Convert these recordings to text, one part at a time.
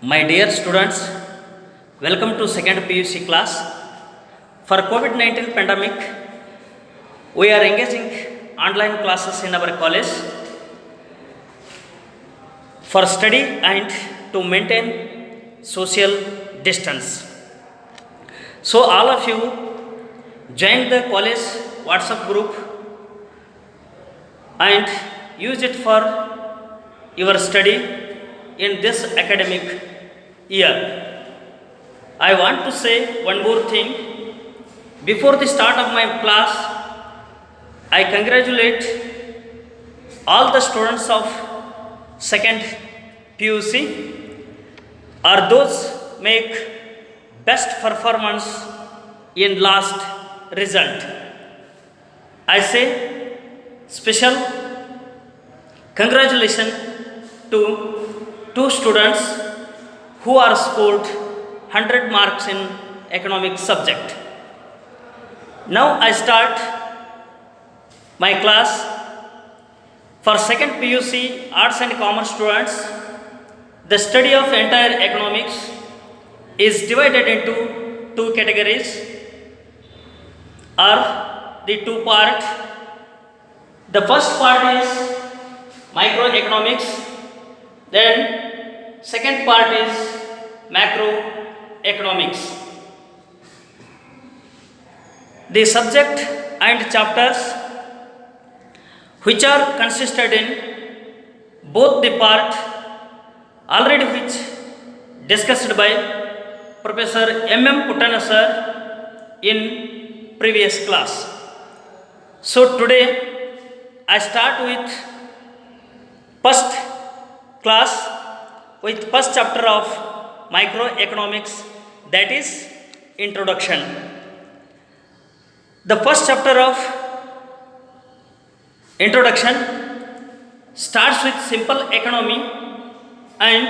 My dear students, welcome to second PUC class. For COVID-19 pandemic, we are engaging online classes in our college for study and to maintain social distance. So all of you join the college WhatsApp group and use it for your study in this academic year. I want to say one more thing. Before the start of my class, I congratulate all the students of second PUC or those make best performance in last result. I say special congratulations to two students who are scored 100 marks in economic subject. Now I start my class. For second PUC arts and commerce students, the study of entire economics is divided into two categories or the two part. The first part is microeconomics, then second part is macroeconomics. The subject and chapters which are consisted in both the part already which discussed by Professor M.M. Puttana sir in previous class. So today I start with first class with first chapter of microeconomics, that is introduction. The first chapter of introduction starts with simple economy and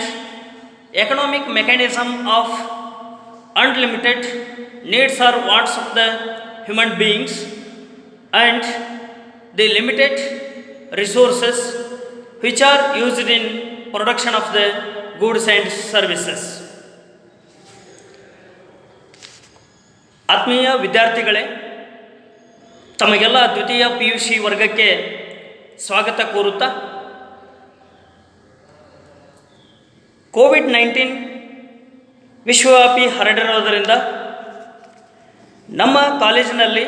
economic mechanism of unlimited needs or wants of the human beings and the limited resources which are used in production of the goods and services. ಆತ್ಮೀಯ ವಿದ್ಯಾರ್ಥಿಗಳೇ, ತಮಗೆಲ್ಲ ದ್ವಿತೀಯ PUC ವರ್ಗಕ್ಕೆ ಸ್ವಾಗತ ಕೋರುತ್ತಾ, COVID-19 ವಿಶ್ವವ್ಯಾಪಿ ಹರಡಿರೋದರಿಂದ ನಮ್ಮ ಕಾಲೇಜಿನಲ್ಲಿ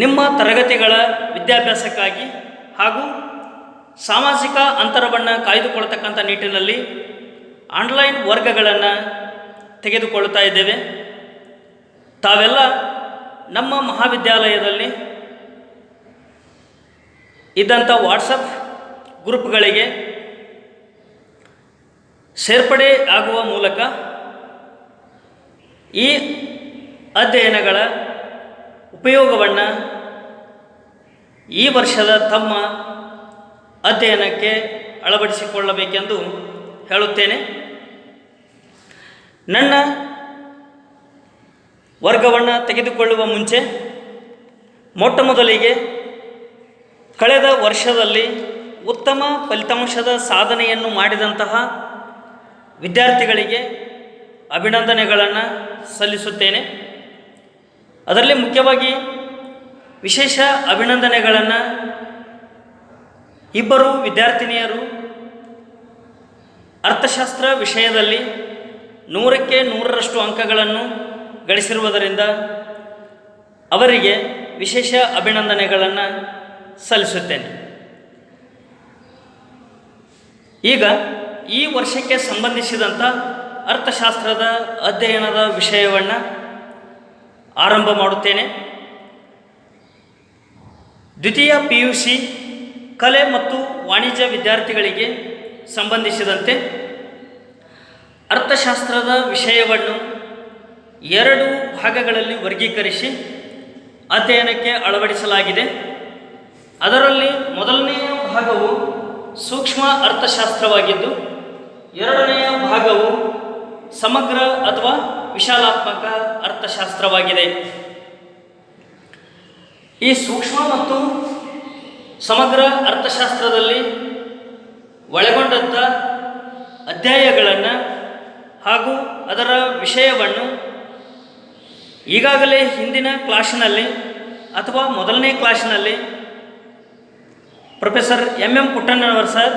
ನಿಮ್ಮ ತರಗತಿಗಳ ವಿದ್ಯಾಭ್ಯಾಸಕ್ಕಾಗಿ ಹಾಗೂ ಸಾಮಾಜಿಕ ಅಂತರವನ್ನು ಕಾಯ್ದುಕೊಳ್ತಕ್ಕಂಥ ನಿಟ್ಟಿನಲ್ಲಿ ಆನ್ಲೈನ್ ವರ್ಗಗಳನ್ನು ತೆಗೆದುಕೊಳ್ತಾ ಇದ್ದೇವೆ. ತಾವೆಲ್ಲ ನಮ್ಮ ಮಹಾವಿದ್ಯಾಲಯದಲ್ಲಿ ಇದ್ದಂಥ ವಾಟ್ಸಪ್ ಗ್ರೂಪ್ಗಳಿಗೆ ಸೇರ್ಪಡೆ ಆಗುವ ಮೂಲಕ ಈ ಅಧ್ಯಯನಗಳ ಉಪಯೋಗವನ್ನು ಈ ವರ್ಷದ ತಮ್ಮ ಅಧ್ಯಯನಕ್ಕೆ ಅಳವಡಿಸಿಕೊಳ್ಳಬೇಕೆಂದು ಹೇಳುತ್ತೇನೆ. ನನ್ನ ವರ್ಗವನ್ನು ತೆಗೆದುಕೊಳ್ಳುವ ಮುಂಚೆ ಮೊಟ್ಟ ಮೊದಲಿಗೆ ಕಳೆದ ವರ್ಷದಲ್ಲಿ ಉತ್ತಮ ಫಲಿತಾಂಶದ ಸಾಧನೆಯನ್ನು ಮಾಡಿದಂತಹ ವಿದ್ಯಾರ್ಥಿಗಳಿಗೆ ಅಭಿನಂದನೆಗಳನ್ನು ಸಲ್ಲಿಸುತ್ತೇನೆ. ಅದರಲ್ಲಿ ಮುಖ್ಯವಾಗಿ ವಿಶೇಷ ಅಭಿನಂದನೆಗಳನ್ನು ಇಬ್ಬರು ವಿದ್ಯಾರ್ಥಿನಿಯರು ಅರ್ಥಶಾಸ್ತ್ರ ವಿಷಯದಲ್ಲಿ 100ಕ್ಕೆ 100ರಷ್ಟು ಅಂಕಗಳನ್ನು ಗಳಿಸಿರುವುದರಿಂದ ಅವರಿಗೆ ವಿಶೇಷ ಅಭಿನಂದನೆಗಳನ್ನು ಸಲ್ಲಿಸುತ್ತೇನೆ. ಈಗ ಈ ವರ್ಷಕ್ಕೆ ಸಂಬಂಧಿಸಿದಂಥ ಅರ್ಥಶಾಸ್ತ್ರದ ಅಧ್ಯಯನದ ವಿಷಯವನ್ನು ಆರಂಭ ಮಾಡುತ್ತೇನೆ. ದ್ವಿತೀಯ PUC ಕಲೆ ಮತ್ತು ವಾಣಿಜ್ಯ ವಿದ್ಯಾರ್ಥಿಗಳಿಗೆ ಸಂಬಂಧಿಸಿದಂತೆ ಅರ್ಥಶಾಸ್ತ್ರದ ವಿಷಯವನ್ನು 2 ಭಾಗಗಳಲ್ಲಿ ವರ್ಗೀಕರಿಸಿ ಅಧ್ಯಯನಕ್ಕೆ ಅಳವಡಿಸಲಾಗಿದೆ. ಅದರಲ್ಲಿ ಮೊದಲನೆಯ ಭಾಗವು ಸೂಕ್ಷ್ಮ ಅರ್ಥಶಾಸ್ತ್ರವಾಗಿದ್ದು, ಎರಡನೆಯ ಭಾಗವು ಸಮಗ್ರ ಅಥವಾ ವಿಶಾಲಾತ್ಮಕ ಅರ್ಥಶಾಸ್ತ್ರವಾಗಿದೆ. ಈ ಸೂಕ್ಷ್ಮ ಮತ್ತು ಸಮಗ್ರ ಅರ್ಥಶಾಸ್ತ್ರದಲ್ಲಿ ಒಳಗೊಂಡಂಥ ಅಧ್ಯಾಯಗಳನ್ನು ಹಾಗೂ ಅದರ ವಿಷಯವನ್ನು ಈಗಾಗಲೇ ಹಿಂದಿನ ಕ್ಲಾಸಿನಲ್ಲಿ ಅಥವಾ ಮೊದಲನೇ ಕ್ಲಾಸಿನಲ್ಲಿ ಪ್ರೊಫೆಸರ್ ಎಂ ಪುಟ್ಟಣ್ಣನವರು ಸರ್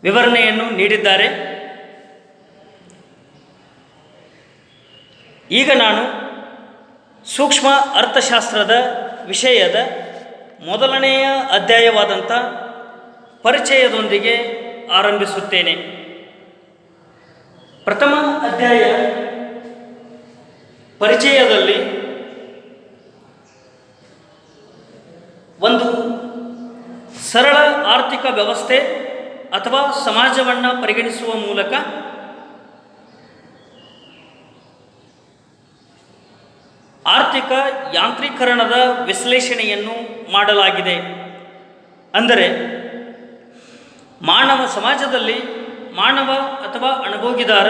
ವಿವರಣೆಯನ್ನು ನೀಡಿದ್ದಾರೆ. ಈಗ ನಾನು ಸೂಕ್ಷ್ಮ ಅರ್ಥಶಾಸ್ತ್ರದ ವಿಷಯದ ಮೊದಲನೆಯ ಅಧ್ಯಾಯವಾದಂಥ ಪರಿಚಯದೊಂದಿಗೆ ಆರಂಭಿಸುತ್ತೇನೆ. ಪ್ರಥಮ ಅಧ್ಯಾಯ ಪರಿಚಯದಲ್ಲಿ ಒಂದು ಸರಳ ಆರ್ಥಿಕ ವ್ಯವಸ್ಥೆ ಅಥವಾ ಸಮಾಜವನ್ನು ಪರಿಗಣಿಸುವ ಮೂಲಕ ಆರ್ಥಿಕ ಯಾಂತ್ರೀಕರಣದ ವಿಶ್ಲೇಷಣೆಯನ್ನು ಮಾಡಲಾಗಿದೆ. ಅಂದರೆ ಮಾನವ ಸಮಾಜದಲ್ಲಿ ಮಾನವ ಅಥವಾ ಅನುಭೋಗಿದಾರ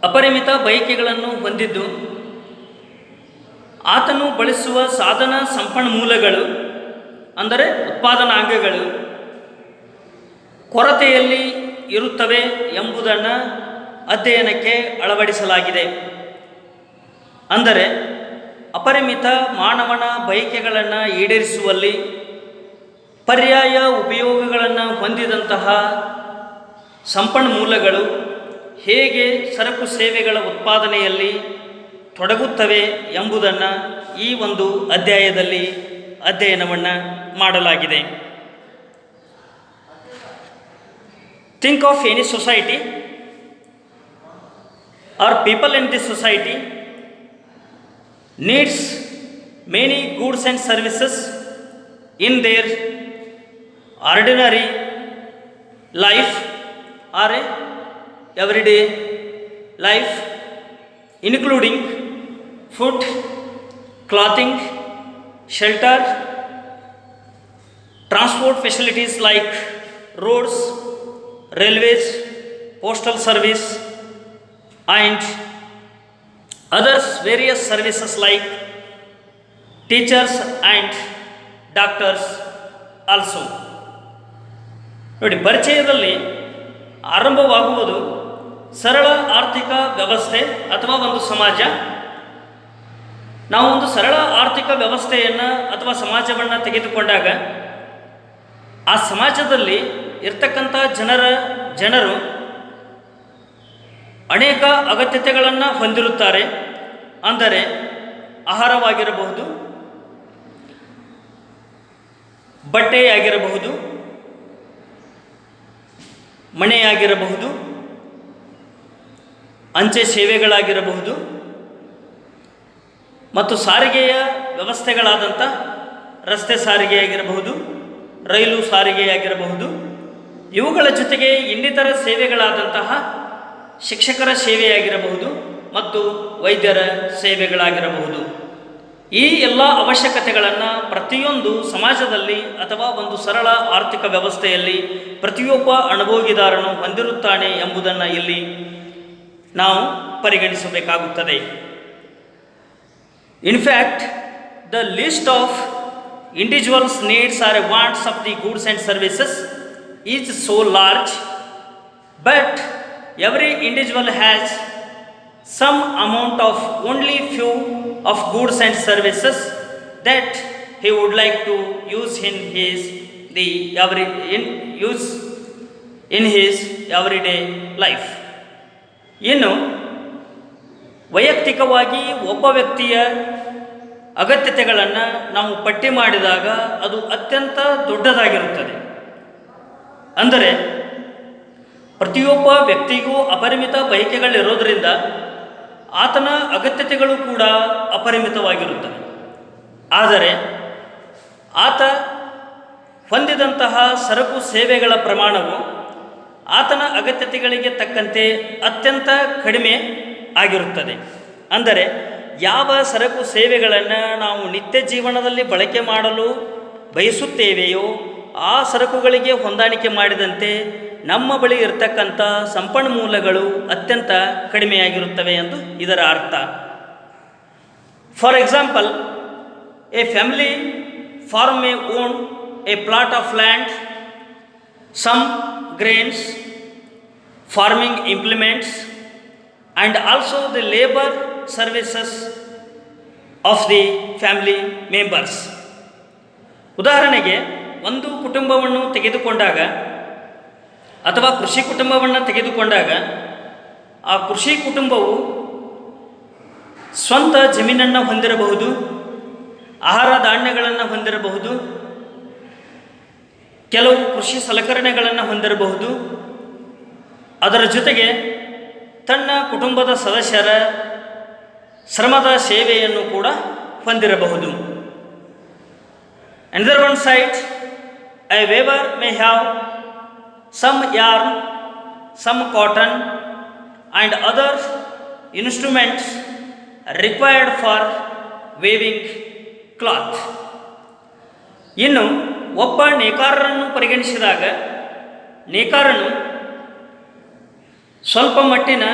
ಅಪರಿಮಿತ ಬಯಕೆಗಳನ್ನು ಹೊಂದಿದ್ದು ಆತನು ಬಳಸುವ ಸಾಧನ ಸಂಪನ್ಮೂಲಗಳು ಅಂದರೆ ಉತ್ಪಾದನಾಂಗಗಳು ಕೊರತೆಯಲ್ಲಿ ಇರುತ್ತವೆ ಎಂಬುದನ್ನು ಅಧ್ಯಯನಕ್ಕೆ ಅಳವಡಿಸಲಾಗಿದೆ. ಅಂದರೆ ಅಪರಿಮಿತ ಮಾನವನ ಬಯಕೆಗಳನ್ನು ಈಡೇರಿಸುವಲ್ಲಿ ಪರ್ಯಾಯ ಉಪಯೋಗಗಳನ್ನು ಹೊಂದಿದಂತಹ ಸಂಪನ್ಮೂಲಗಳು ಹೇಗೆ ಸರಕು ಸೇವೆಗಳ ಉತ್ಪಾದನೆಯಲ್ಲಿ ತೊಡಗುತ್ತವೆ ಎಂಬುದನ್ನು ಈ ಒಂದು ಅಧ್ಯಾಯದಲ್ಲಿ ಅಧ್ಯಯನವನ್ನು ಮಾಡಲಾಗಿದೆ. Think of any society are people in this society needs many goods and services in their ordinary life or everyday life, including food, clothing, shelter, transport facilities like roads, railways, postal service, and others various services like teachers and doctors also. ನೋಡಿ, ಪರಿಚಯದಲ್ಲಿ ಆರಂಭವಾಗುವುದು ಸರಳ ಆರ್ಥಿಕ ವ್ಯವಸ್ಥೆ ಅಥವಾ ಒಂದು ಸಮಾಜ. ನಾವು ಒಂದು ಸರಳ ಆರ್ಥಿಕ ವ್ಯವಸ್ಥೆಯನ್ನು ಅಥವಾ ಸಮಾಜವನ್ನು ತೆಗೆದುಕೊಂಡಾಗ ಆ ಸಮಾಜದಲ್ಲಿ ಇರ್ತಕ್ಕಂಥ ಜನರು ಅನೇಕ ಅಗತ್ಯತೆಗಳನ್ನು ಹೊಂದಿರುತ್ತಾರೆ. ಅಂದರೆ ಆಹಾರವಾಗಿರಬಹುದು, ಬಟ್ಟೆಯಾಗಿರಬಹುದು, ಮನೆಯಾಗಿರಬಹುದು, ಅಂಚೆ ಸೇವೆಗಳಾಗಿರಬಹುದು ಮತ್ತು ಸಾರಿಗೆಯ ವ್ಯವಸ್ಥೆಗಳಾದಂಥ ರಸ್ತೆ ಸಾರಿಗೆಯಾಗಿರಬಹುದು, ರೈಲು ಸಾರಿಗೆಯಾಗಿರಬಹುದು. ಇವುಗಳ ಜೊತೆಗೆ ಇನ್ನಿತರ ಸೇವೆಗಳಾದಂತಹ ಶಿಕ್ಷಕರ ಸೇವೆಯಾಗಿರಬಹುದು ಮತ್ತು ವೈದ್ಯರ ಸೇವೆಗಳಾಗಿರಬಹುದು. ಈ ಎಲ್ಲ ಅವಶ್ಯಕತೆಗಳನ್ನು ಪ್ರತಿಯೊಂದು ಸಮಾಜದಲ್ಲಿ ಅಥವಾ ಒಂದು ಸರಳ ಆರ್ಥಿಕ ವ್ಯವಸ್ಥೆಯಲ್ಲಿ ಪ್ರತಿಯೊಬ್ಬ ಅನುಭೋಗಿದಾರನು ಹೊಂದಿರುತ್ತಾನೆ ಎಂಬುದನ್ನು ಇಲ್ಲಿ ನಾವು ಪರಿಗಣಿಸಬೇಕಾಗುತ್ತದೆ. In fact the list of individuals needs or wants of the goods and services is so large, but every individual has some amount of only few of goods and services that he would like to use in his everyday life. ಇನ್ನು ವೈಯಕ್ತಿಕವಾಗಿ ಒಬ್ಬ ವ್ಯಕ್ತಿಯ ಅಗತ್ಯತೆಗಳನ್ನು ನಾವು ಪಟ್ಟಿ ಮಾಡಿದಾಗ ಅದು ಅತ್ಯಂತ ದೊಡ್ಡದಾಗಿರುತ್ತದೆ. ಅಂದರೆ ಪ್ರತಿಯೊಬ್ಬ ವ್ಯಕ್ತಿಗೂ ಅಪರಿಮಿತ ಬಯಕೆಗಳಿರೋದರಿಂದ ಆತನ ಅಗತ್ಯತೆಗಳು ಕೂಡ ಅಪರಿಮಿತವಾಗಿರುತ್ತವೆ. ಆದರೆ ಆತ ಹೊಂದಿದಂತಹ ಸರಕು ಸೇವೆಗಳ ಪ್ರಮಾಣವು ಆತನ ಅಗತ್ಯತೆಗಳಿಗೆ ತಕ್ಕಂತೆ ಅತ್ಯಂತ ಕಡಿಮೆ ಆಗಿರುತ್ತದೆ. ಅಂದರೆ ಯಾವ ಸರಕು ಸೇವೆಗಳನ್ನು ನಾವು ನಿತ್ಯ ಜೀವನದಲ್ಲಿ ಬಳಕೆ ಮಾಡಲು ಬಯಸುತ್ತೇವೆಯೋ ಆ ಸರಕುಗಳಿಗೆ ಹೊಂದಾಣಿಕೆ ಮಾಡಿದಂತೆ ನಮ್ಮ ಬಳಿ ಇರತಕ್ಕಂಥ ಸಂಪನ್ಮೂಲಗಳು ಅತ್ಯಂತ ಕಡಿಮೆಯಾಗಿರುತ್ತವೆ ಎಂದು ಇದರ ಅರ್ಥ. For example, a family farm may own a plot of land, some grains farming implements, and also the labor services of the family members. ಉದಾಹರಣೆಗೆ ಒಂದು ಕುಟುಂಬವನ್ನು ತೆಗೆದುಕೊಂಡಾಗ ಅಥವಾ ಕೃಷಿ ಕುಟುಂಬವನ್ನು ತೆಗೆದುಕೊಂಡಾಗ ಆ ಕೃಷಿ ಕುಟುಂಬವು ಸ್ವಂತ ಜಮೀನನ್ನು ಹೊಂದಿರಬಹುದು, ಆಹಾರ ಧಾನ್ಯಗಳನ್ನು ಹೊಂದಿರಬಹುದು, ಕೆಲವು ಕೃಷಿ ಸಲಕರಣೆಗಳನ್ನು ಹೊಂದಿರಬಹುದು. ಅದರ ಜೊತೆಗೆ ತನ್ನ ಕುಟುಂಬದ ಸದಸ್ಯರ ಶ್ರಮದ ಸೇವೆಯನ್ನು ಕೂಡ ಹೊಂದಿರಬಹುದು. Another one side, a weaver may have some yarn, some cotton, and other instruments required for weaving cloth. ಇನ್ನು ಒಬ್ಬ ನೇಕಾರರನ್ನು ಪರಿಗಣಿಸಿದಾಗ ನೇಕಾರನು ಸ್ವಲ್ಪ ಮಟ್ಟಿನ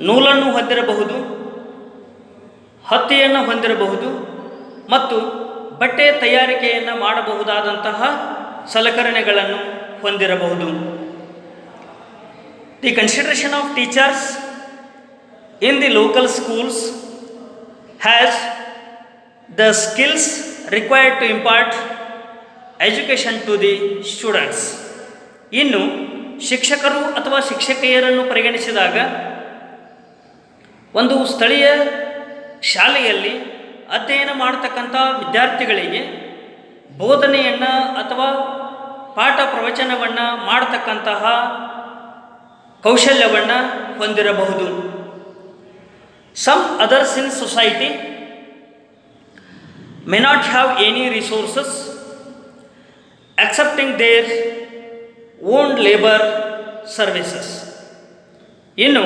ನೂಲನ್ನು ಹೊಂದಿರಬಹುದು, ಹತ್ತಿಯನ್ನು ಹೊಂದಿರಬಹುದು ಮತ್ತು ಬಟ್ಟೆ ತಯಾರಿಕೆಯನ್ನು ಮಾಡಬಹುದಾದಂತಹ ಸಲಕರಣೆಗಳನ್ನು ಹೊಂದಿರಬಹುದು. The consideration of teachers in the local schools has the skills required to impart education to the students. ಇನ್ನು ಶಿಕ್ಷಕರು ಅಥವಾ ಶಿಕ್ಷಕಿಯರನ್ನು ಪರಿಗಣಿಸಿದಾಗ ಒಂದು ಸ್ಥಳೀಯ ಶಾಲೆಯಲ್ಲಿ ಅಧ್ಯಯನ ಮಾಡತಕ್ಕಂಥ ವಿದ್ಯಾರ್ಥಿಗಳಿಗೆ ಬೋಧನೆಯನ್ನು ಅಥವಾ ಪಾಠ ಪ್ರವಚನವನ್ನು ಮಾಡತಕ್ಕಂತಹ ಕೌಶಲ್ಯವನ್ನು ಹೊಂದಿರಬಹುದು. Some others in society may not have any resources accepting their own labor services. ಇನ್ನು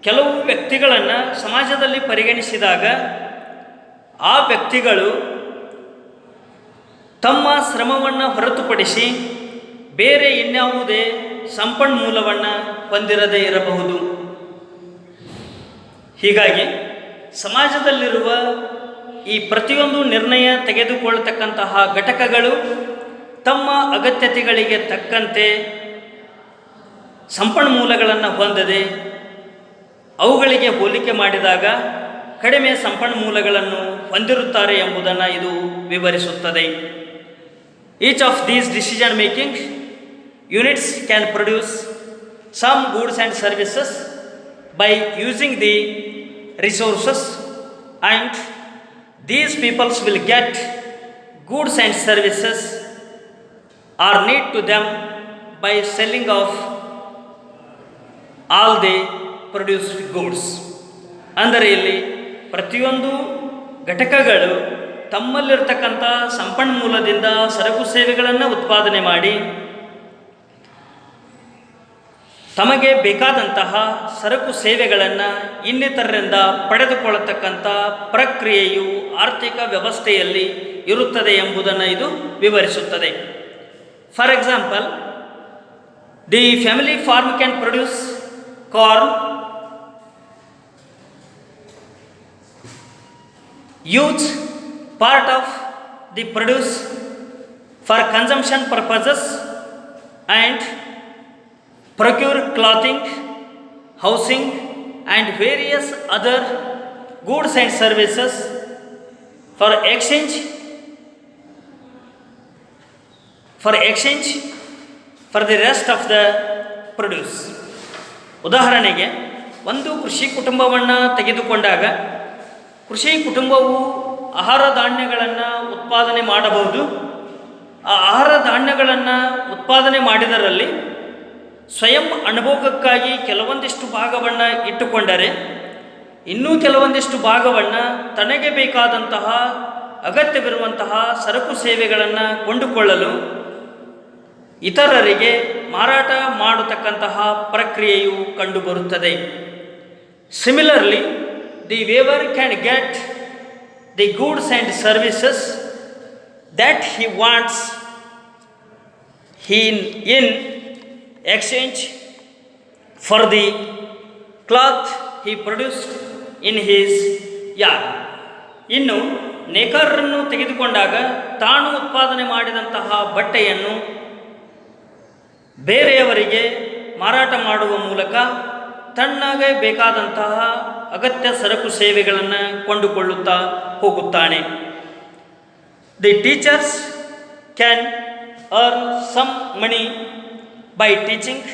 ಕೆಲವು ವ್ಯಕ್ತಿಗಳನ್ನು ಸಮಾಜದಲ್ಲಿ ಪರಿಗಣಿಸಿದಾಗ ಆ ವ್ಯಕ್ತಿಗಳು ತಮ್ಮ ಶ್ರಮವನ್ನು ಹೊರತುಪಡಿಸಿ ಬೇರೆ ಇನ್ಯಾವುದೇ ಸಂಪನ್ಮೂಲವನ್ನು ಹೊಂದಿರದೇ ಇರಬಹುದು. ಹೀಗಾಗಿ ಸಮಾಜದಲ್ಲಿರುವ ಈ ಪ್ರತಿಯೊಂದು ನಿರ್ಣಯ ತೆಗೆದುಕೊಳ್ಳತಕ್ಕಂತಹ ಘಟಕಗಳು ತಮ್ಮ ಅಗತ್ಯತೆಗಳಿಗೆ ತಕ್ಕಂತೆ ಸಂಪನ್ಮೂಲಗಳನ್ನು ಹೊಂದದೆ ಅವುಗಳಿಗೆ ಹೋಲಿಕೆ ಮಾಡಿದಾಗ ಕಡಿಮೆ ಸಂಪನ್ಮೂಲಗಳನ್ನು ಹೊಂದಿರುತ್ತಾರೆ ಎಂಬುದನ್ನು ಇದು ವಿವರಿಸುತ್ತದೆ. Each of these decision making units can produce some goods and services by using the resources and these peoples will get goods and services are need to them by selling of all the produced goods. ಅಂದರೆ ಇಲ್ಲಿ ಪ್ರತಿಯೊಂದು ಘಟಕಗಳು ತಮ್ಮಲ್ಲಿರ್ತಕ್ಕಂಥ ಸಂಪನ್ಮೂಲದಿಂದ ಸರಕು ಸೇವೆಗಳನ್ನು ಉತ್ಪಾದನೆ ಮಾಡಿ ತಮಗೆ ಬೇಕಾದಂತಹ ಸರಕು ಸೇವೆಗಳನ್ನು ಇನ್ನಿತರರಿಂದ ಪಡೆದುಕೊಳ್ಳತಕ್ಕಂಥ ಪ್ರಕ್ರಿಯೆಯು ಆರ್ಥಿಕ ವ್ಯವಸ್ಥೆಯಲ್ಲಿ ಇರುತ್ತದೆ ಎಂಬುದನ್ನು ಇದು ವಿವರಿಸುತ್ತದೆ. For example, the family farm can produce corn, use part of the produce for consumption purposes and procure clothing, housing and various other goods and services for exchange for the rest of the produce. ಉದಾಹರಣೆಗೆ ಒಂದು ಕೃಷಿ ಕುಟುಂಬವನ್ನು ತೆಗೆದುಕೊಂಡಾಗ ಕೃಷಿ ಕುಟುಂಬವು ಆಹಾರ ಧಾನ್ಯಗಳನ್ನು ಉತ್ಪಾದನೆ ಮಾಡಬಹುದು. ಆ ಆಹಾರ ಧಾನ್ಯಗಳನ್ನು ಉತ್ಪಾದನೆ ಮಾಡಿದರಲ್ಲಿ ಸ್ವಯಂ ಅನುಭೋಗಕ್ಕಾಗಿ ಕೆಲವೊಂದಿಷ್ಟು ಭಾಗವನ್ನು ಇಟ್ಟುಕೊಂಡರೆ ಇನ್ನೂ ಕೆಲವೊಂದಿಷ್ಟು ಭಾಗವನ್ನು ತನಗೆ ಬೇಕಾದಂತಹ ಅಗತ್ಯವಿರುವಂತಹ ಸರಕು ಸೇವೆಗಳನ್ನು ಕೊಂಡುಕೊಳ್ಳಲು ಇತರರಿಗೆ ಮಾರಾಟ ಮಾಡತಕ್ಕಂತಹ ಪ್ರಕ್ರಿಯೆಯು ಕಂಡುಬರುತ್ತದೆ. Similarly, the waiver can get the goods and services that he wants in exchange for the cloth he produced in his yard. ಇನ್ನು ನೇಕಾರರನ್ನು ತೆಗೆದುಕೊಂಡಾಗ ತಾನು ಉತ್ಪಾದನೆ ಮಾಡಿದಂತಹ ಬಟ್ಟೆಯನ್ನು ಬೇರೆಯವರಿಗೆ ಮಾರಾಟ ಮಾಡುವ ಮೂಲಕ ತನ್ನಗೆ ಬೇಕಾದಂತಹ ಅಗತ್ಯ ಸರಕು ಸೇವೆಗಳನ್ನು ಕೊಂಡುಕೊಳ್ಳುತ್ತಾ ಹೋಗುತ್ತಾನೆ. The teachers can earn some money by teaching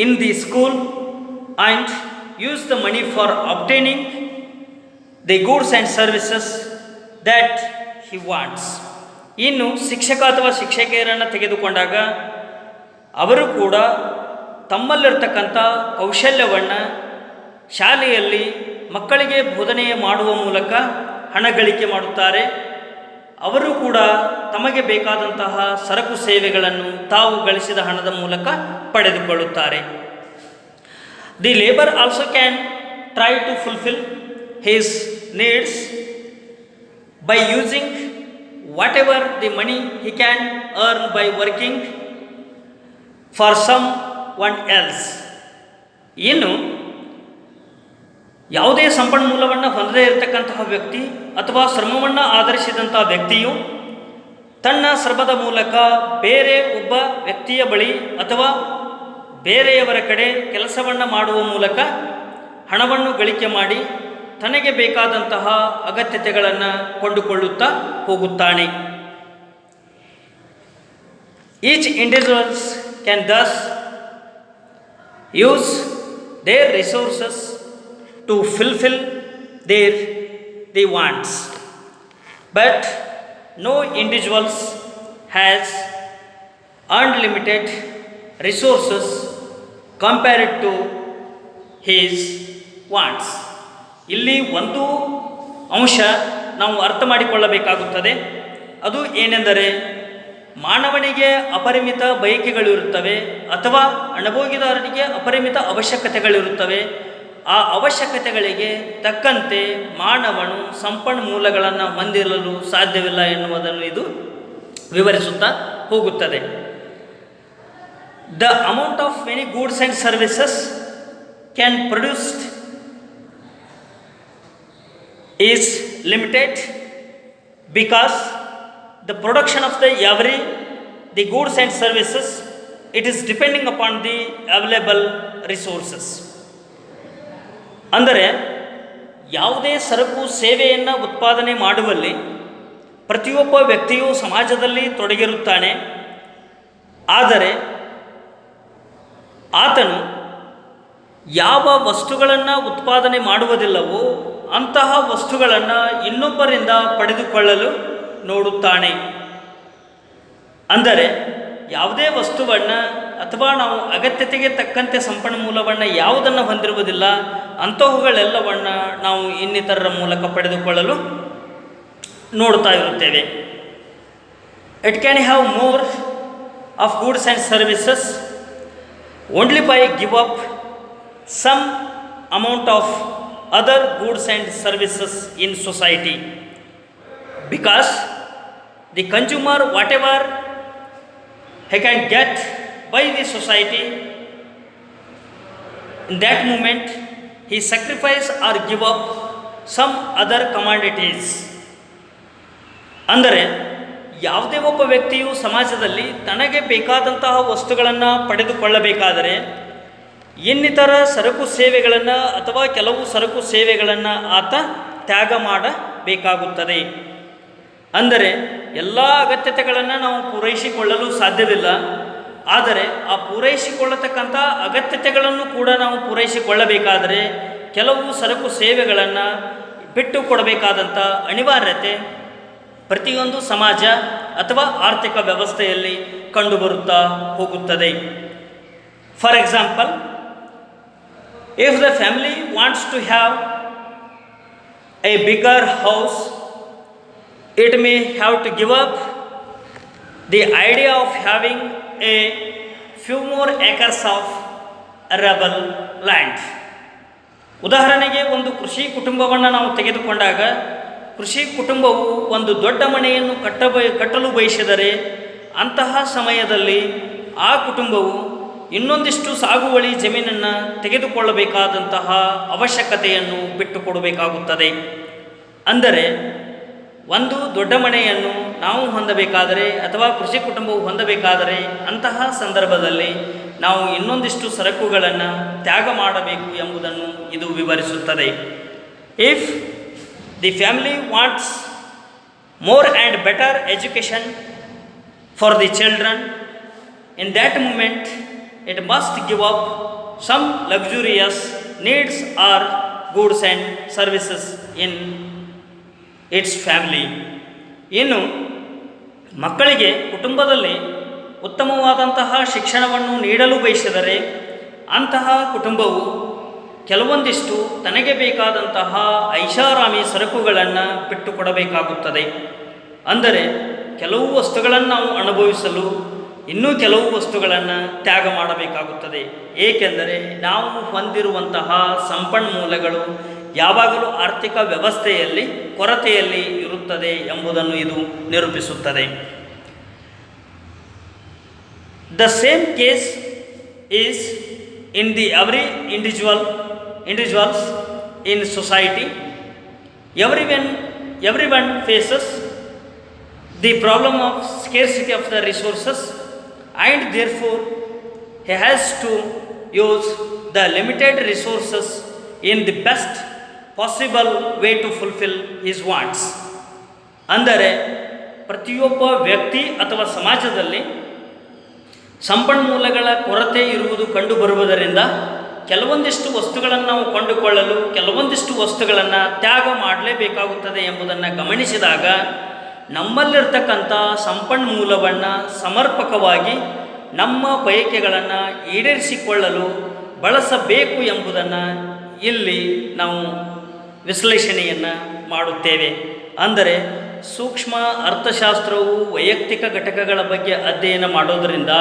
in the school and use the money for obtaining the goods and services that he wants. ಇನ್ನು ಶಿಕ್ಷಕ ಅಥವಾ ಶಿಕ್ಷಕಿಯರನ್ನು ತೆಗೆದುಕೊಂಡಾಗ ಅವರು ಕೂಡ ತಮ್ಮಲ್ಲಿರ್ತಕ್ಕಂಥ ಕೌಶಲ್ಯವನ್ನು ಶಾಲೆಯಲ್ಲಿ ಮಕ್ಕಳಿಗೆ ಬೋಧನೆ ಮಾಡುವ ಮೂಲಕ ಹಣ ಗಳಿಕೆ ಮಾಡುತ್ತಾರೆ. ಅವರು ಕೂಡ ತಮಗೆ ಬೇಕಾದಂತಹ ಸರಕು ಸೇವೆಗಳನ್ನು ತಾವು ಗಳಿಸಿದ ಹಣದ ಮೂಲಕ ಪಡೆದುಕೊಳ್ಳುತ್ತಾರೆ. The labour also can try to fulfil his needs by using what ever the money he can earn by working for some one else. ಇನ್ನು ಯಾವುದೇ ಸಂಪನ್ಮೂಲವನ್ನು ಹೊಂದದೇ ಇರತಕ್ಕಂತಹ ವ್ಯಕ್ತಿ ಅಥವಾ ಶ್ರಮವನ್ನು ಆಧರಿಸಿದಂತಹ ವ್ಯಕ್ತಿಯು ತನ್ನ ಶ್ರಮದ ಮೂಲಕ ಬೇರೆ ಒಬ್ಬ ವ್ಯಕ್ತಿಯ ಬಳಿ ಅಥವಾ ಬೇರೆಯವರ ಕಡೆ ಕೆಲಸವನ್ನು ಮಾಡುವ ಮೂಲಕ ಹಣವನ್ನು ಗಳಿಕೆ ಮಾಡಿ ತನಗೆ ಬೇಕಾದಂತಹ ಅಗತ್ಯತೆಗಳನ್ನು ಕೊಂಡುಕೊಳ್ಳುತ್ತಾ ಹೋಗುತ್ತಾನೆ. Each individuals can thus use their resources to fulfill their wants, but no individuals has unlimited resources compared to his wants. ಇಲ್ಲಿ ಒಂದು ಅಂಶ ನಾವು ಅರ್ಥ ಮಾಡಿಕೊಳ್ಳಬೇಕಾಗುತ್ತದೆ. ಅದು ಏನೆಂದರೆ ಮಾನವನಿಗೆ ಅಪರಿಮಿತ ಬಯಕೆಗಳಿರುತ್ತವೆ ಅಥವಾ ಅನುಭೋಗಿದಾರನಿಗೆ ಅಪರಿಮಿತ ಅವಶ್ಯಕತೆಗಳಿರುತ್ತವೆ. ಆ ಅವಶ್ಯಕತೆಗಳಿಗೆ ತಕ್ಕಂತೆ ಮಾನವನು ಸಂಪನ್ಮೂಲಗಳನ್ನು ಹೊಂದಿರಲು ಸಾಧ್ಯವಿಲ್ಲ ಎನ್ನುವುದನ್ನು ಇದು ವಿವರಿಸುತ್ತಾ ಹೋಗುತ್ತದೆ. The amount of many goods and services can produced is limited because the production of the goods and services it is depending upon the available resources. ಅಂದರೆ ಯಾವುದೇ ಸರಕು ಸೇವೆಯನ್ನು ಉತ್ಪಾದನೆ ಮಾಡುವಲ್ಲಿ ಪ್ರತಿಯೊಬ್ಬ ವ್ಯಕ್ತಿಯು ಸಮಾಜದಲ್ಲಿ ತೊಡಗಿರುತ್ತಾನೆ. ಆದರೆ ಆತನು ಯಾವ ವಸ್ತುಗಳನ್ನು ಉತ್ಪಾದನೆ ಮಾಡುವುದಿಲ್ಲವೋ ಅಂತಹ ವಸ್ತುಗಳನ್ನು ಇನ್ನೊಬ್ಬರಿಂದ ಪಡೆದುಕೊಳ್ಳಲು ನೋಡುತ್ತಾನೆ. ಅಂದರೆ ಯಾವುದೇ ವಸ್ತುವನ್ನು ಅಥವಾ ನಾವು ಅಗತ್ಯತೆಗೆ ತಕ್ಕಂತೆ ಸಂಪನ್ಮೂಲವನ್ನು ಯಾವುದನ್ನು ಹೊಂದಿರುವುದಿಲ್ಲ ಅಂತಹವುಗಳೆಲ್ಲವನ್ನು ನಾವು ಇನ್ನಿತರರ ಮೂಲಕ ಪಡೆದುಕೊಳ್ಳಲು ನೋಡ್ತಾ ಇರುತ್ತೇವೆ. It can have more of goods and services only by give up some amount of other goods and services in society because the consumer what ever he can get by the society, in that moment he sacrifice or give up some other commodities. ಅಂದರೆ ಯಾವುದೇ ಒಬ್ಬ ವ್ಯಕ್ತಿಯು ಸಮಾಜದಲ್ಲಿ ತನಗೆ ಬೇಕಾದಂತಹ ವಸ್ತುಗಳನ್ನು ಪಡೆದುಕೊಳ್ಳಬೇಕಾದರೆ ಇನ್ನಿತರ ಸರಕು ಸೇವೆಗಳನ್ನು ಅಥವಾ ಕೆಲವು ಸರಕು ಸೇವೆಗಳನ್ನು ಆತ ತ್ಯಾಗ ಮಾಡಬೇಕಾಗುತ್ತದೆ. ಅಂದರೆ ಎಲ್ಲ ಅಗತ್ಯತೆಗಳನ್ನು ನಾವು ಪೂರೈಸಿಕೊಳ್ಳಲು ಸಾಧ್ಯವಿಲ್ಲ. ಆದರೆ ಆ ಪೂರೈಸಿಕೊಳ್ಳತಕ್ಕಂಥ ಅಗತ್ಯತೆಗಳನ್ನು ಕೂಡ ನಾವು ಪೂರೈಸಿಕೊಳ್ಳಬೇಕಾದರೆ ಕೆಲವು ಸರಕು ಸೇವೆಗಳನ್ನು ಬಿಟ್ಟು ಕೊಡಬೇಕಾದಂಥ ಅನಿವಾರ್ಯತೆ ಪ್ರತಿಯೊಂದು ಸಮಾಜ ಅಥವಾ ಆರ್ಥಿಕ ವ್ಯವಸ್ಥೆಯಲ್ಲಿ ಕಂಡುಬರುತ್ತಾ ಹೋಗುತ್ತದೆ. For example, if the family wants to have a bigger house, it may have to give up the idea of having a few more acres of arable land. ಉದಾಹರಣೆಗೆ ಒಂದು ಕೃಷಿ ಕುಟುಂಬವನ್ನು ನಾವು ತೆಗೆದುಕೊಂಡಾಗ ಕೃಷಿ ಕುಟುಂಬವು ಒಂದು ದೊಡ್ಡ ಮನೆಯನ್ನು ಕಟ್ಟಲು ಬಯಸಿದರೆ ಅಂತಹ ಸಮಯದಲ್ಲಿ ಆ ಕುಟುಂಬವು ಇನ್ನೊಂದಿಷ್ಟು ಸಾಗುವಳಿ ಜಮೀನನ್ನು ತೆಗೆದುಕೊಳ್ಳಬೇಕಾದಂತಹ ಅವಶ್ಯಕತೆಯನ್ನು ಬಿಟ್ಟುಕೊಡಬೇಕಾಗುತ್ತದೆ. ಅಂದರೆ ಒಂದು ದೊಡ್ಡ ಮನೆಯನ್ನು ನಾವು ಹೊಂದಬೇಕಾದರೆ ಅಥವಾ ಕೃಷಿ ಕುಟುಂಬವು ಹೊಂದಬೇಕಾದರೆ ಅಂತಹ ಸಂದರ್ಭದಲ್ಲಿ ನಾವು ಇನ್ನೊಂದಿಷ್ಟು ಸರಕುಗಳನ್ನು ತ್ಯಾಗ ಮಾಡಬೇಕು ಎಂಬುದನ್ನು ಇದು ವಿವರಿಸುತ್ತದೆ. If the family wants more and better education for the children, in that moment it must give up some luxurious needs or goods and services in its family. ಇನ್ನು ಮಕ್ಕಳಿಗೆ ಕುಟುಂಬದಲ್ಲಿ ಉತ್ತಮವಾದಂತಹ ಶಿಕ್ಷಣವನ್ನು ನೀಡಲು ಬಯಸಿದರೆ ಅಂತಹ ಕುಟುಂಬವು ಕೆಲವೊಂದಿಷ್ಟು ತನಗೆ ಬೇಕಾದಂತಹ ಐಷಾರಾಮಿ ಸರಕುಗಳನ್ನು ಬಿಟ್ಟುಕೊಡಬೇಕಾಗುತ್ತದೆ. ಅಂದರೆ ಕೆಲವು ವಸ್ತುಗಳನ್ನು ನಾವು ಅನುಭವಿಸಲು ಇನ್ನೂ ಕೆಲವು ವಸ್ತುಗಳನ್ನು ತ್ಯಾಗ ಮಾಡಬೇಕಾಗುತ್ತದೆ. ಏಕೆಂದರೆ ನಾವು ಹೊಂದಿರುವಂತಹ ಸಂಪನ್ಮೂಲಗಳು ಯಾವಾಗಲೂ ಆರ್ಥಿಕ ವ್ಯವಸ್ಥೆಯಲ್ಲಿ ಕೊರತೆಯಲ್ಲಿ ಇರುತ್ತದೆ ಎಂಬುದನ್ನು ಇದು ನಿರೂಪಿಸುತ್ತದೆ. The same case is in the every individuals in society. Everyone faces the problem of scarcity of the resources, and therefore he has to use the limited resources in the best possible way to fulfill his wants. ಅಂದರೆ ಪ್ರತಿಯೊಬ್ಬ ವ್ಯಕ್ತಿ ಅಥವಾ ಸಮಾಜದಲ್ಲಿ ಸಂಪನ್ಮೂಲಗಳ ಕೊರತೆ ಇರುವುದು ಕಂಡುಬರುವುದರಿಂದ ಕೆಲವೊಂದಿಷ್ಟು ವಸ್ತುಗಳನ್ನು ನಾವು ಕೊಂಡುಕೊಳ್ಳಲು ಕೆಲವೊಂದಿಷ್ಟು ವಸ್ತುಗಳನ್ನು ತ್ಯಾಗ ಮಾಡಲೇಬೇಕಾಗುತ್ತದೆ ಎಂಬುದನ್ನು ಗಮನಿಸಿದಾಗ ನಮ್ಮಲ್ಲಿರ್ತಕ್ಕಂಥ ಸಂಪನ್ಮೂಲವನ್ನು ಸಮರ್ಪಕವಾಗಿ ನಮ್ಮ ಬಯಕೆಗಳನ್ನು ಈಡೇರಿಸಿಕೊಳ್ಳಲು ಬಳಸಬೇಕು ಎಂಬುದನ್ನು ಇಲ್ಲಿ ನಾವು ವಿಶ್ಲೇಷಣೆಯನ್ನು ಮಾಡುತ್ತೇವೆ. ಅಂದರೆ ಸೂಕ್ಷ್ಮ ಅರ್ಥಶಾಸ್ತ್ರವು ವೈಯಕ್ತಿಕ ಘಟಕಗಳ ಬಗ್ಗೆ ಅಧ್ಯಯನ ಮಾಡೋದರಿಂದ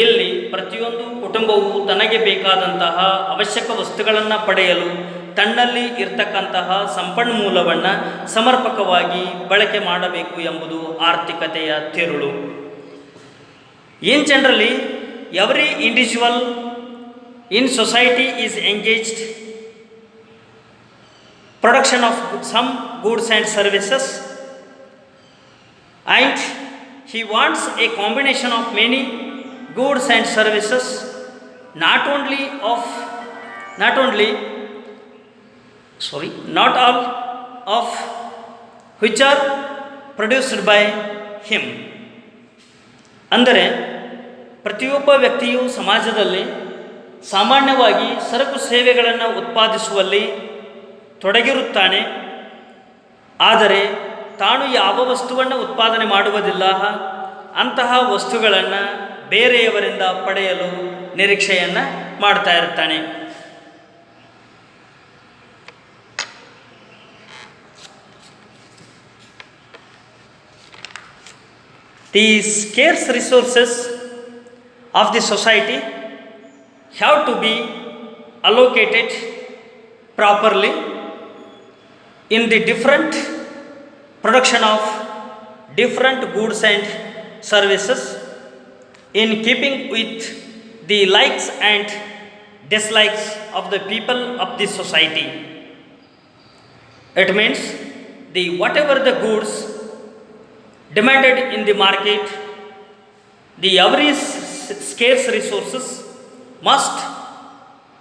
ಇಲ್ಲಿ ಪ್ರತಿಯೊಂದು ಕುಟುಂಬವು ತನಗೆ ಬೇಕಾದಂತಹ ಅವಶ್ಯಕ ವಸ್ತುಗಳನ್ನು ಪಡೆಯಲು ತನ್ನಲ್ಲಿ ಇರ್ತಕ್ಕಂತಹ ಸಂಪನ್ಮೂಲವನ್ನು ಸಮರ್ಪಕವಾಗಿ ಬಳಕೆ ಮಾಡಬೇಕು ಎಂಬುದು ಆರ್ಥಿಕತೆಯ ತಿರುಳು. In generally every individual in society is engaged production of some goods and services, and he wants a combination of many goods and services, not all of which are produced by him. ಅಂದರೆ ಪ್ರತಿಯೊಬ್ಬ ವ್ಯಕ್ತಿಯು ಸಮಾಜದಲ್ಲಿ ಸಾಮಾನ್ಯವಾಗಿ ಸರಕು ಸೇವೆಗಳನ್ನು ಉತ್ಪಾದಿಸುವಲ್ಲಿ ತೊಡಗಿರುತ್ತಾನೆ. ಆದರೆ ತಾನು ಯಾವ ವಸ್ತುವನ್ನು ಉತ್ಪಾದನೆ ಮಾಡುವುದಿಲ್ಲ, ಅಂತಹ ವಸ್ತುಗಳನ್ನು ಬೇರೆಯವರಿಂದ ಪಡೆಯಲು ನಿರೀಕ್ಷೆಯನ್ನು ಮಾಡ್ತಾ ಇರ್ತಾನೆ. The scarce resources of the society have to be allocated properly in the different production of different goods and services in keeping with the likes and dislikes of the people of the society. It means whatever the goods demanded in the market, the every scarce resources must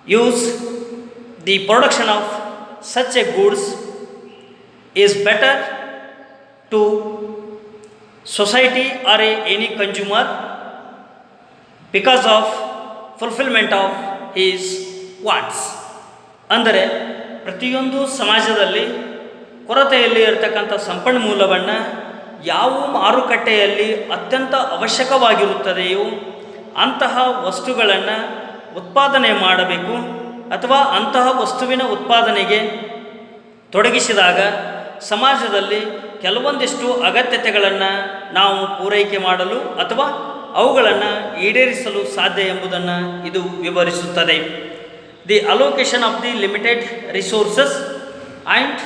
use the production of such a goods is better to society or any consumer because of fulfillment of his wants. ಅಂದರೆ ಪ್ರತಿಯೊಂದು ಸಮಾಜದಲ್ಲಿ ಕೊರತೆಯಲ್ಲಿ ಇರತಕ್ಕಂಥ ಸಂಪನ್ಮೂಲವನ್ನು ಯಾವ ಮಾರುಕಟ್ಟೆಯಲ್ಲಿ ಅತ್ಯಂತ ಅವಶ್ಯಕವಾಗಿರುತ್ತದೆಯೋ ಅಂತಹ ವಸ್ತುಗಳನ್ನು ಉತ್ಪಾದನೆ ಮಾಡಬೇಕು, ಅಥವಾ ಅಂತಹ ವಸ್ತುವಿನ ಉತ್ಪಾದನೆಗೆ ತೊಡಗಿಸಿದಾಗ ಸಮಾಜದಲ್ಲಿ ಕೆಲವೊಂದಿಷ್ಟು ಅಗತ್ಯತೆಗಳನ್ನು ನಾವು ಪೂರೈಕೆ ಮಾಡಲು ಅಥವಾ ಅವುಗಳನ್ನು ಈಡೇರಿಸಲು ಸಾಧ್ಯ ಎಂಬುದನ್ನು ಇದು ವಿವರಿಸುತ್ತದೆ. The allocation of the limited resources and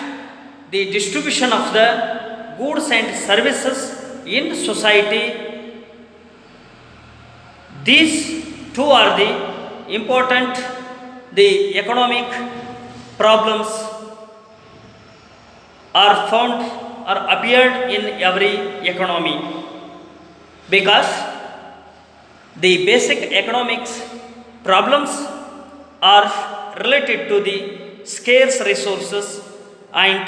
the distribution of the goods and services in society, these two are the important the economic problems are found are appeared in every economy because the basic economics problems are related to the scarce resources and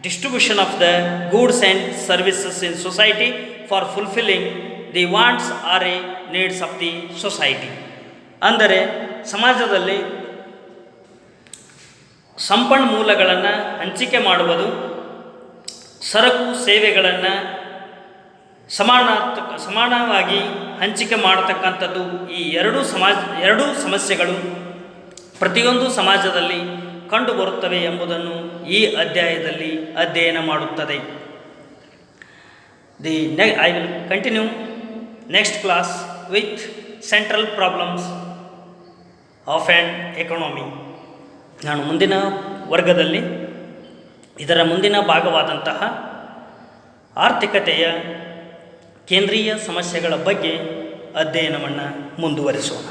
distribution of the goods and services in society for fulfilling the wants or needs of the society. ಅಂದರೆ ಸಮಾಜದಲ್ಲಿ ಸಂಪನ್ಮೂಲಗಳನ್ನು ಹಂಚಿಕೆ ಮಾಡುವುದು, ಸರಕು ಸೇವೆಗಳನ್ನು ಸಮಾನವಾಗಿ ಹಂಚಿಕೆ ಮಾಡತಕ್ಕಂಥದ್ದು, ಈ ಎರಡೂ ಸಮಸ್ಯೆಗಳು ಪ್ರತಿಯೊಂದು ಸಮಾಜದಲ್ಲಿ ಕಂಡುಬರುತ್ತವೆ ಎಂಬುದನ್ನು ಈ ಅಧ್ಯಾಯದಲ್ಲಿ ಅಧ್ಯಯನ ಮಾಡುತ್ತದೆ. I will continue next class with central problems of an economy. ನಾನು ಮುಂದಿನ ವರ್ಗದಲ್ಲಿ ಇದರ ಮುಂದಿನ ಭಾಗವಾದಂತಹ ಆರ್ಥಿಕತೆಯ ಕೇಂದ್ರೀಯ ಸಮಸ್ಯೆಗಳ ಬಗ್ಗೆ ಅಧ್ಯಯನವನ್ನು ಮುಂದುವರಿಸೋಣ.